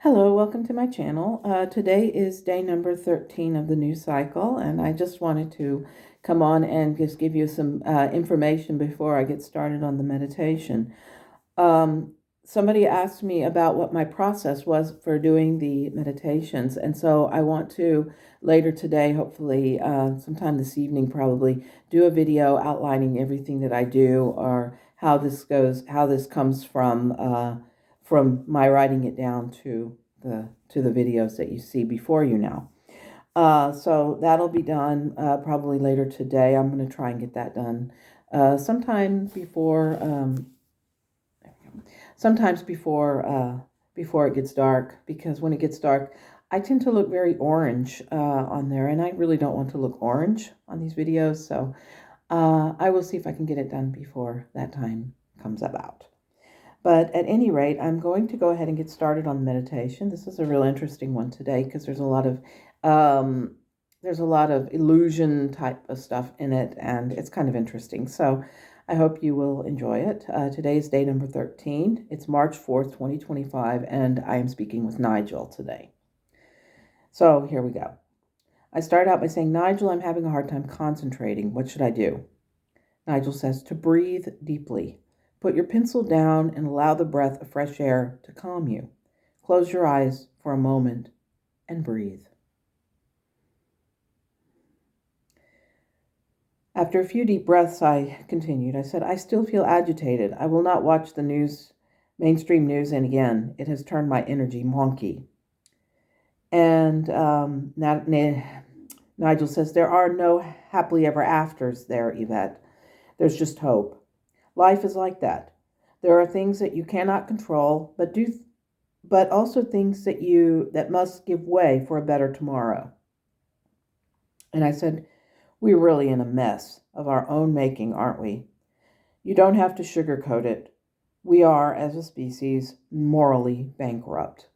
Hello, welcome to my channel. Today is day number 13 of the new cycle, and I just wanted to come on and just give you some information before I get started on the meditation. Somebody asked me about what my process was for doing the meditations, and so I want to later today, hopefully sometime this evening probably, do a video outlining everything that I do or how this goes, how this comes from my writing it down to the videos that you see before you now. So that'll be done probably later today. I'm going to try and get that done sometime before sometimes before it gets dark, because when it gets dark I tend to look very orange on there, and I really don't want to look orange on these videos, so I will see if I can get it done before that time comes about. But at any rate, I'm going to go ahead and get started on the meditation. This is a real interesting one today because there's a lot of illusion type of stuff in it, and it's kind of interesting. So I hope you will enjoy it. Today is day number 13. It's March 4th, 2025, and I am speaking with Nigel today. So here we go. I start out by saying, Nigel, I'm having a hard time concentrating. What should I do? Nigel says to breathe deeply. Put your pencil down and allow the breath of fresh air to calm you. Close your eyes for a moment and breathe. After a few deep breaths, I continued. I said, I still feel agitated. I will not watch the news, mainstream news, and again, it has turned my energy wonky. And Nigel says, there are no happily ever afters there, Yvette. There's just hope. Life is like that. There are things that you cannot control, but also things that must give way for a better tomorrow. And I said, we're really in a mess of our own making, aren't we? You don't have to sugarcoat it. We are, as a species, morally bankrupt.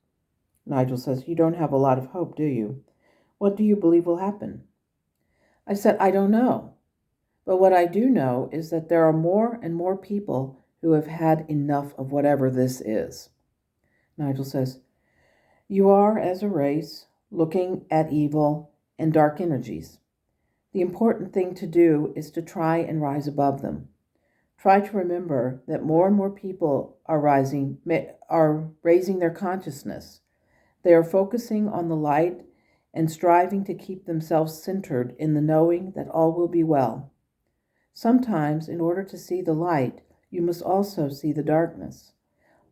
Nigel says, you don't have a lot of hope, do you? What do you believe will happen? I said, I don't know. But what I do know is that there are more and more people who have had enough of whatever this is. Nigel says, you are, as a race, looking at evil and dark energies. The important thing to do is to try and rise above them. Try to remember that more and more people are raising their consciousness. They are focusing on the light and striving to keep themselves centered in the knowing that all will be well. Sometimes, in order to see the light, you must also see the darkness.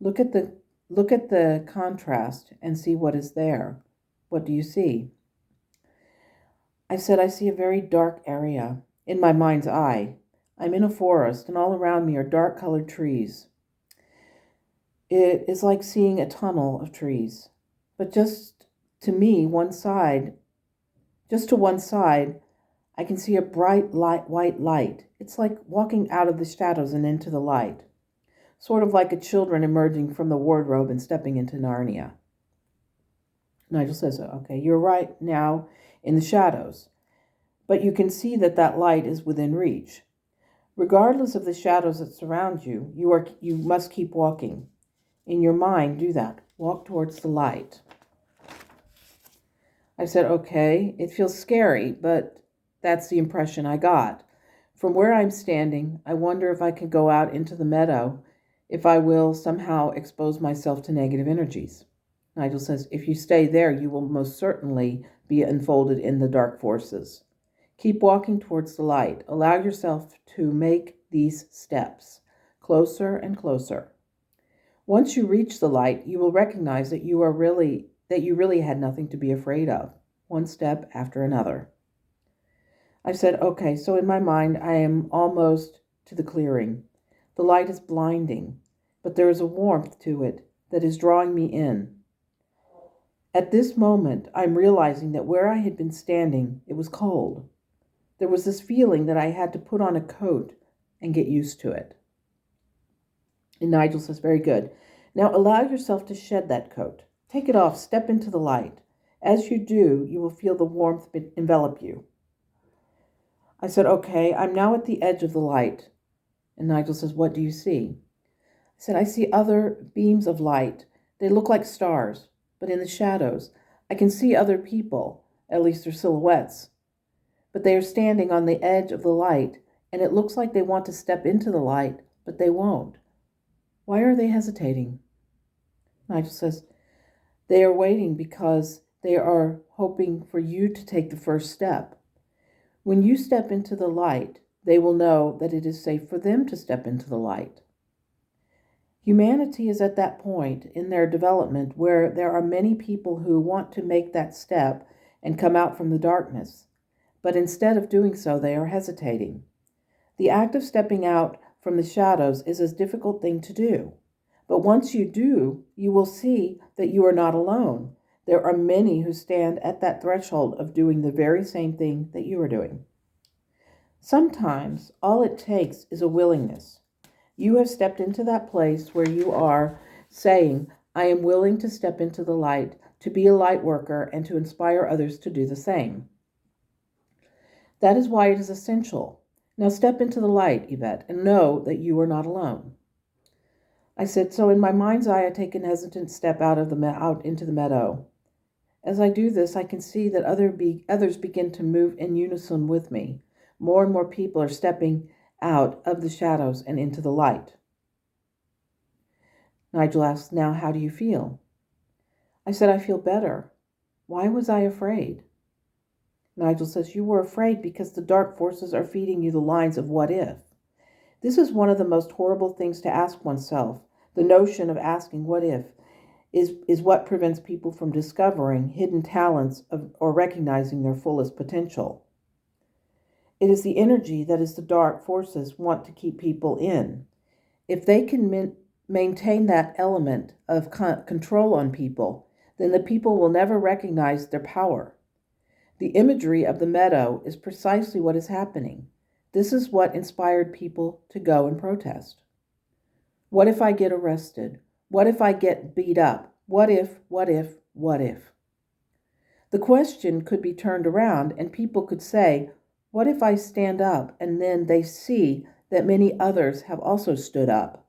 Look at the contrast and see what is there. What do you see? I said, I see a very dark area in my mind's eye. I'm in a forest, and all around me are dark-colored trees. It is like seeing a tunnel of trees. But just to one side, I can see a bright white light. It's like walking out of the shadows and into the light, sort of like a children emerging from the wardrobe and stepping into Narnia. Nigel says, okay, you're right now in the shadows, but you can see that light is within reach. Regardless of the shadows that surround you, you must keep walking. In your mind, do that. Walk towards the light. I said, okay, it feels scary, but that's the impression I got. From where I'm standing, I wonder if I can go out into the meadow, if I will somehow expose myself to negative energies. Nigel says, if you stay there, you will most certainly be enfolded in the dark forces. Keep walking towards the light. Allow yourself to make these steps, closer and closer. Once you reach the light, you will recognize that you really had nothing to be afraid of, one step after another. I said, okay, so in my mind, I am almost to the clearing. The light is blinding, but there is a warmth to it that is drawing me in. At this moment, I'm realizing that where I had been standing, it was cold. There was this feeling that I had to put on a coat and get used to it. And Nigel says, very good. Now allow yourself to shed that coat. Take it off, step into the light. As you do, you will feel the warmth envelop you. I said, okay, I'm now at the edge of the light. And Nigel says, what do you see? I said, I see other beams of light. They look like stars. but in the shadows, I can see other people, at least their silhouettes. But they are standing on the edge of the light, and it looks like they want to step into the light, but they won't. Why are they hesitating? Nigel says, they are waiting because they are hoping for you to take the first step. When you step into the light, they will know that it is safe for them to step into the light. Humanity is at that point in their development where there are many people who want to make that step and come out from the darkness, but instead of doing so, they are hesitating. The act of stepping out from the shadows is a difficult thing to do, but once you do, you will see that you are not alone. There are many who stand at that threshold of doing the very same thing that you are doing. Sometimes all it takes is a willingness. You have stepped into that place where you are saying, I am willing to step into the light, to be a light worker, and to inspire others to do the same. That is why it is essential. Now step into the light, Yvette, and know that you are not alone. I said, so in my mind's eye, I take an hesitant step out into the meadow. As I do this, I can see that others begin to move in unison with me. More and more people are stepping out of the shadows and into the light. Nigel asks, now how do you feel? I said, I feel better. Why was I afraid? Nigel says, you were afraid because the dark forces are feeding you the lines of what if. This is one of the most horrible things to ask oneself. The notion of asking what if is what prevents people from discovering hidden talents or recognizing their fullest potential. It is the energy that is the dark forces want to keep people in. If they can maintain that element of control on people, then the people will never recognize their power. The imagery of the meadow is precisely what is happening. This is what inspired people to go and protest. What if I get arrested? What if I get beat up? What if? The question could be turned around and people could say, what if I stand up and then they see that many others have also stood up?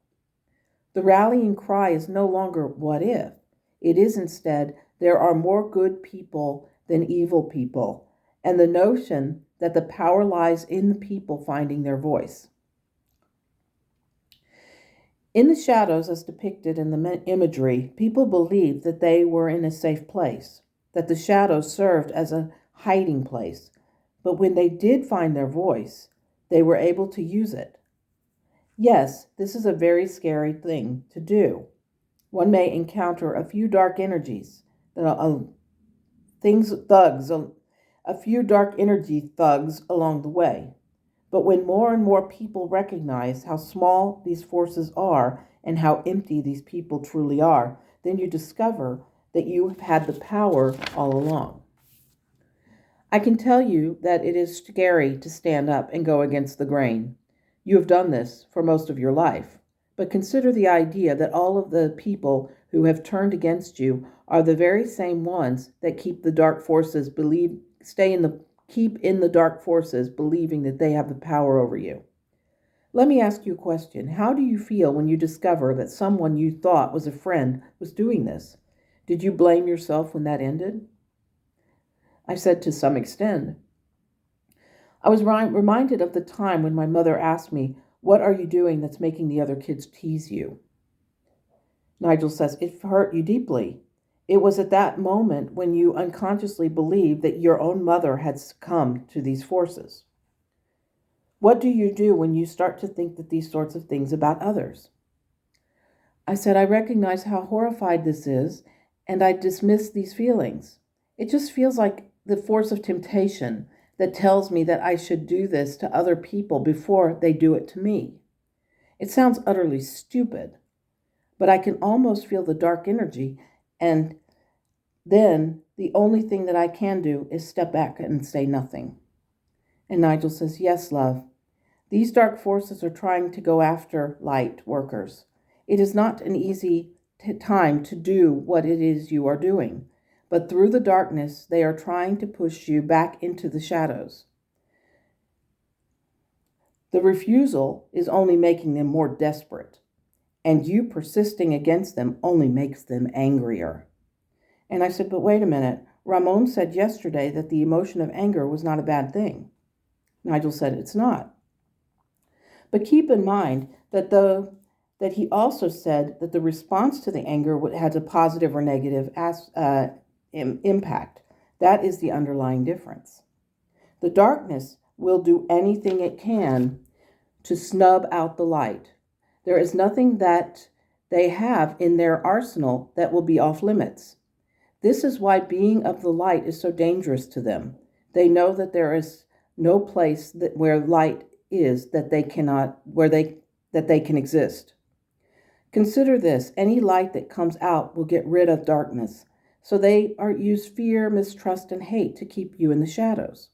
The rallying cry is no longer what if. It is instead, there are more good people than evil people, and the notion that the power lies in the people finding their voice. In the shadows, as depicted in the imagery, people believed that they were in a safe place, that the shadows served as a hiding place. But when they did find their voice, they were able to use it. Yes, this is a very scary thing to do. One may encounter a few dark energies, a few dark energy thugs along the way. But when more and more people recognize how small these forces are and how empty these people truly are, then you discover that you have had the power all along. I can tell you that it is scary to stand up and go against the grain. You have done this for most of your life. But consider the idea that all of the people who have turned against you are the very same ones that keep in the dark forces believing that they have the power over you. Let me ask you a question. How do you feel when you discover that someone you thought was a friend was doing this? Did you blame yourself when that ended? I said, to some extent. I was reminded of the time when my mother asked me, what are you doing that's making the other kids tease you? Nigel says, it hurt you deeply. It was at that moment when you unconsciously believed that your own mother had succumbed to these forces. What do you do when you start to think that these sorts of things about others? I said, I recognize how horrified this is, and I dismiss these feelings. It just feels like the force of temptation that tells me that I should do this to other people before they do it to me. It sounds utterly stupid, but I can almost feel the dark energy, and then the only thing that I can do is step back and say nothing. And Nigel says, yes, love. These dark forces are trying to go after light workers. It is not an easy time to do what it is you are doing. But through the darkness, they are trying to push you back into the shadows. The refusal is only making them more desperate, and you persisting against them only makes them angrier. And I said, but wait a minute. Ramon said yesterday that the emotion of anger was not a bad thing. Nigel said, it's not. But keep in mind that he also said that the response to the anger has a positive or negative impact. That is the underlying difference. The darkness will do anything it can to snub out the light. There is nothing that they have in their arsenal that will be off limits. This is why being of the light is so dangerous to them. They know that there is no place where light is that they can exist. Consider this: any light that comes out will get rid of darkness. So they use fear, mistrust, and hate to keep you in the shadows.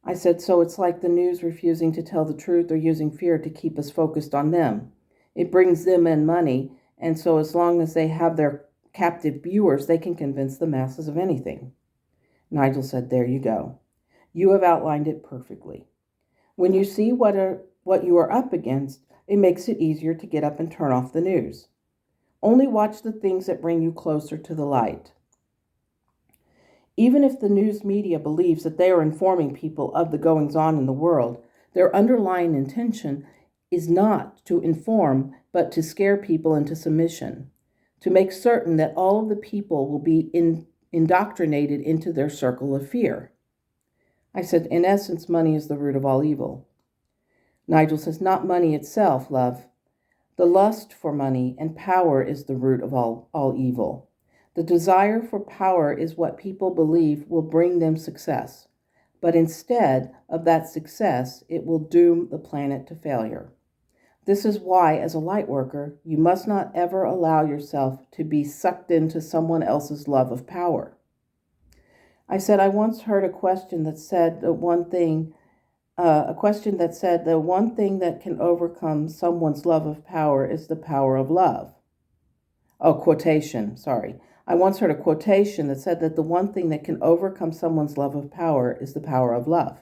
I said, so it's like the news refusing to tell the truth or using fear to keep us focused on them. It brings them in money, and so as long as they have their captive viewers, they can convince the masses of anything. Nigel said, there you go. You have outlined it perfectly. When you see what you are up against, it makes it easier to get up and turn off the news. Only watch the things that bring you closer to the light. Even if the news media believes that they are informing people of the goings-on in the world, their underlying intention is not to inform, but to scare people into submission, to make certain that all of the people will be indoctrinated into their circle of fear. I said, in essence, money is the root of all evil. Nigel says, not money itself, love. The lust for money and power is the root of all evil. The desire for power is what people believe will bring them success. But instead of that success, it will doom the planet to failure. This is why, as a light worker, you must not ever allow yourself to be sucked into someone else's love of power. I said, I once heard a question that said the one thing that can overcome someone's love of power is the power of love. Oh, quotation, sorry. I once heard a quotation that said that the one thing that can overcome someone's love of power is the power of love.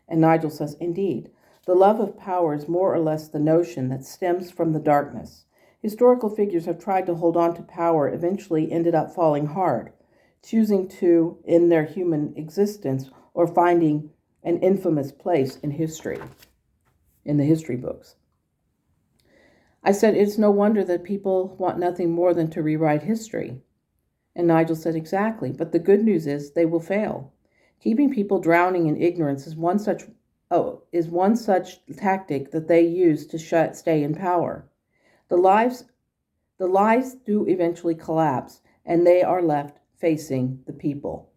And Nigel says, indeed, the love of power is more or less the notion that stems from the darkness. Historical figures have tried to hold on to power, eventually ended up falling hard, choosing to end their human existence or finding an infamous place in history, in the history books. I said, it's no wonder that people want nothing more than to rewrite history. And Nigel said, exactly, but the good news is they will fail. Keeping people drowning in ignorance is one such tactic that they use to stay in power. The lies do eventually collapse, and they are left facing the people.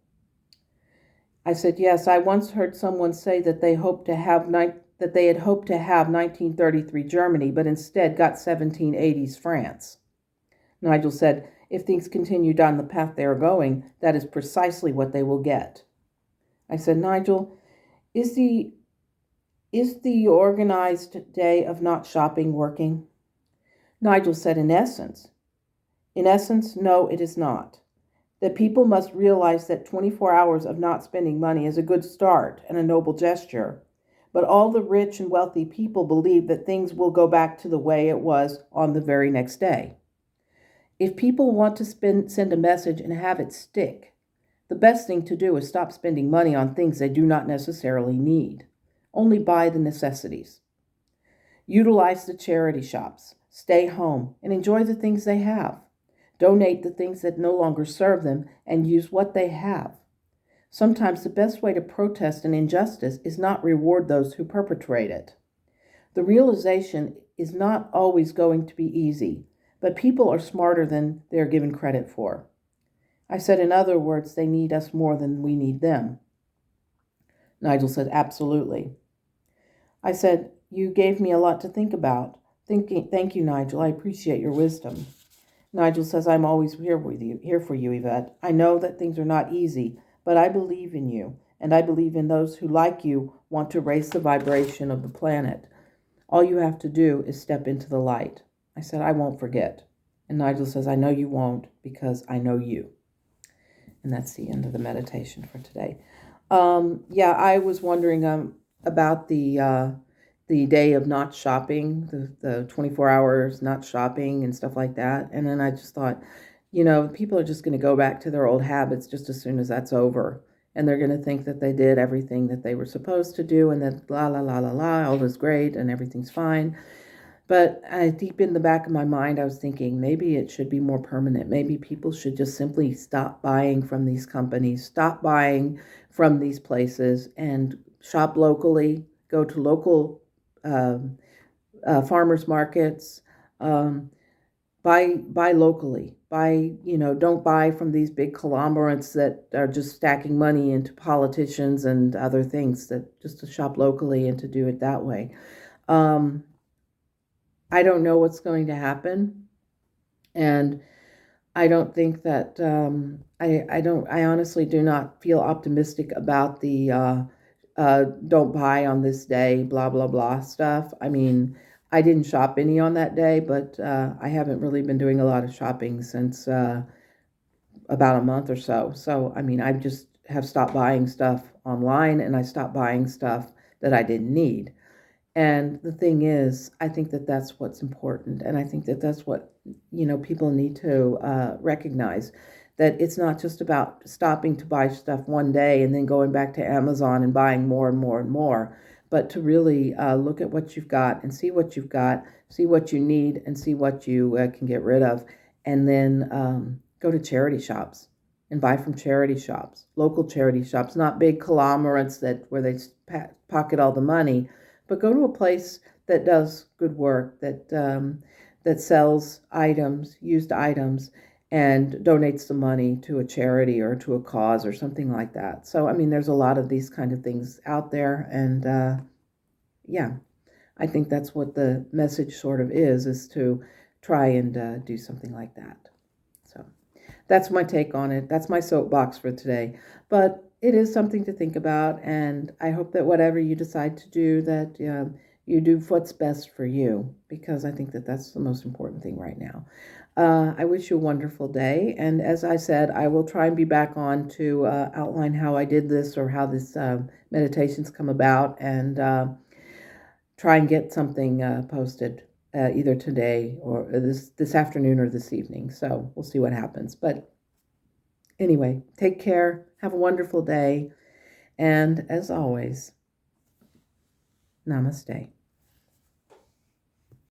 I said, yes, I once heard someone say that they had hoped to have 1933 Germany, but instead got 1780s France. Nigel said, if things continue down the path they are going, that is precisely what they will get. I said, Nigel, is the organized day of not shopping working? Nigel said, in essence, no, it is not. That people must realize that 24 hours of not spending money is a good start and a noble gesture. But all the rich and wealthy people believe that things will go back to the way it was on the very next day. If people want to send a message and have it stick, the best thing to do is stop spending money on things they do not necessarily need. Only buy the necessities. Utilize the charity shops. Stay home and enjoy the things they have. Donate the things that no longer serve them and use what they have. Sometimes the best way to protest an injustice is not reward those who perpetrate it. The realization is not always going to be easy, but people are smarter than they are given credit for. I said, in other words, they need us more than we need them. Nigel said, absolutely. I said, you gave me a lot to think about. Thank you, Nigel. I appreciate your wisdom. Nigel says, I'm always here for you, Yvette. I know that things are not easy, but I believe in you, and I believe in those who, like you, want to raise the vibration of the planet. All you have to do is step into the light. I said, I won't forget. And Nigel says, I know you won't, because I know you. And that's the end of the meditation for today. I was wondering about the day of not shopping, the 24 hours not shopping and stuff like that. And then I just thought, people are just going to go back to their old habits just as soon as that's over. And they're going to think that they did everything that they were supposed to do and that la, la, la, la, la, all is great and everything's fine. But deep in the back of my mind, I was thinking maybe it should be more permanent. Maybe people should just simply stop buying from these companies, stop buying from these places, and shop locally, go to local um, farmers markets, um, buy locally. Don't buy from these big conglomerates that are just stacking money into politicians and other things. That just to shop locally and to do it that way. Um, I don't know what's going to happen, and I don't think that I don't. I honestly do not feel optimistic about the don't buy on this day, blah blah blah stuff. I mean, I didn't shop any on that day, but I haven't really been doing a lot of shopping since about a month or so. So I mean, I just have stopped buying stuff online, and I stopped buying stuff that I didn't need. And the thing is, I think that that's what's important. And I think that that's what, people need to recognize that it's not just about stopping to buy stuff one day and then going back to Amazon and buying more and more and more, but to really look at what you've got and see what you've got, see what you need, and see what you can get rid of. And then go to charity shops and buy from charity shops, local charity shops, not big conglomerates where they pocket all the money, but go to a place that does good work, that sells items, used items, and donates the money to a charity or to a cause or something like that. So, I mean, there's a lot of these kind of things out there, and yeah, I think that's what the message sort of is to try and do something like that. So that's my take on it. That's my soapbox for today. But it is something to think about, and I hope that whatever you decide to do, that you do what's best for you, because I think that that's the most important thing right now. I wish you a wonderful day, and as I said, I will try and be back on to outline how I did this or how this meditations come about, and try and get something posted either today or this afternoon or this evening. So we'll see what happens. But anyway, take care. Have a wonderful day. And as always, namaste.